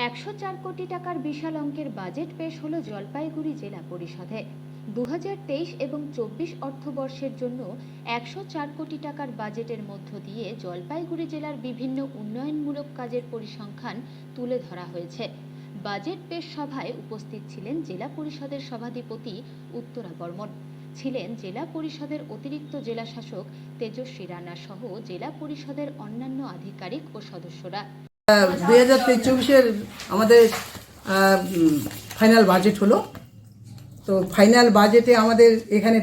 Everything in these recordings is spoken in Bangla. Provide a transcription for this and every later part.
104 কোটি টাকার বিশাল অঙ্কের বাজেট পেশ হলো জলপাইগুড়ি জেলা পরিষদে। 2023 এবং 24 অর্থবর্ষের জন্য 104 কোটি টাকার বাজেটের মধ্য দিয়ে জলপাইগুড়ি জেলার বিভিন্ন উন্নয়নমূলক কাজের পরিসংখ্যান তুলে ধরা হয়েছে। বাজেট পেশ সভায় উপস্থিত ছিলেন জেলা পরিষদের সভাধিপতি উত্তরা বর্মন, ছিলেন জেলা পরিষদের অতিরিক্ত জেলা শাসক তেজস্বী রানা সহ জেলা পরিষদের অন্যান্য আধিকারিক ও সদস্যরা। 2023-24 আমাদের ফাইনাল বাজেট হলো। তো ফাইনাল বাজেটে আমাদের এখানে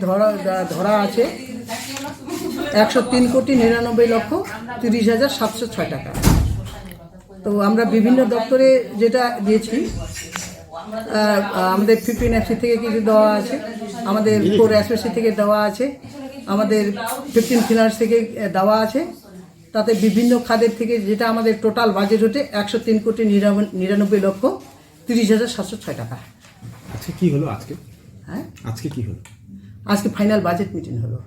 ধরা আছে 103,99,30,706 টাকা। তো আমরা বিভিন্ন দপ্তরে যেটা দিয়েছি, আমাদের 15FC থেকে কিছু দেওয়া আছে, আমাদের 4SSC থেকে দেওয়া আছে, আমাদের 15 ফিনান্স থেকে দেওয়া আছে। তাতে বিভিন্ন খাতের থেকে যেটা আমাদের টোটাল বাজেট হচ্ছে 103,99,30,706 টাকা। আজকে কি হলো? আজকে কি হলো? আজকে ফাইনাল বাজেট মিটিং হলো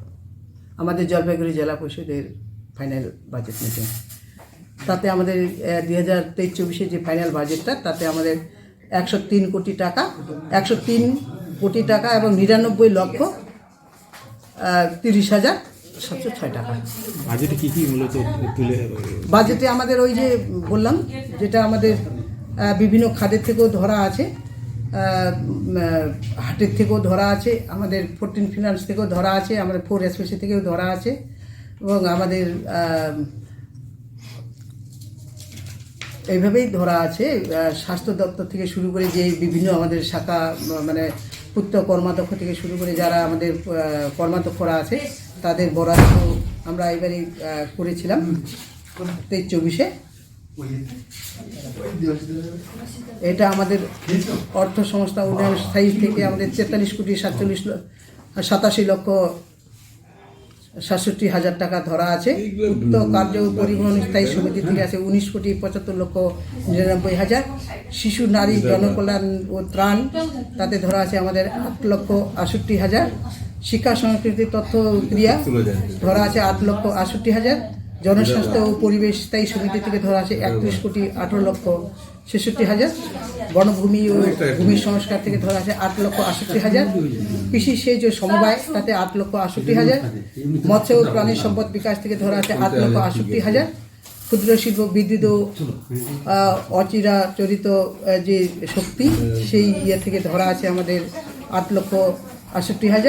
আমাদের জলপাইগুড়ি জেলা পরিষদের ফাইনাল বাজেট মিটিং। তাতে আমাদের 2023-24 যে ফাইনাল বাজেটটা, তাতে আমাদের 103 কোটি টাকা এবং 99,30,706 টাকা। বাজেটে কি মূলত তুলে? বাজেটে আমাদের ওই যে বললাম, যেটা আমাদের বিভিন্ন খাতের থেকেও ধরা আছে, হাটের থেকেও ধরা আছে, আমাদের 14 ফিনান্স থেকেও ধরা আছে, আমাদের 4SSC থেকেও ধরা আছে, এবং আমাদের এইভাবেই ধরা আছে। স্বাস্থ্য দপ্তর থেকে শুরু করে যে বিভিন্ন আমাদের শাখা, মানে পূর্ত কর্মাধ্যক্ষ থেকে শুরু করে যারা আমাদের কর্মাধ্যক্ষরা আছে, তাদের বরাদ্দ আমরা এবারে করেছিলাম 23-24-এ। এটা আমাদের অর্থ সংস্থা উন্নয়ন স্থায়ী থেকে আমাদের 43,87,67,000 টাকা ধরা আছে। পূর্ত কার্য ও পরিবহন স্থায়ী সমিতি থেকে আছে 19,75,99,000। শিশু নারী জনকল্যাণ ও ত্রাণ, তাতে ধরা আছে আমাদের 8,68,000। শিক্ষা সংস্কৃতি তথ্য ক্রিয়া ধরা আছে 8,68,000। জনস্বাস্থ্য ও পরিবেশ স্থায়ী সমিতি থেকে ধরা আছে 31,18,66,000। বনভূমি ও ভূমি সংস্কার থেকে ধরা আছে 8,68,000। কৃষি সেচ ও সমবায়, তাতে 8,68,000। মৎস্য ও প্রাণী সম্পদ বিকাশ থেকে ধরা আছে 8,68,000। ক্ষুদ্র শিল্প, বিদ্যুৎ ও অচিরাচরিত যে শক্তি, সেই ইয়ে থেকে ধরা আছে আমাদের 8,68,000।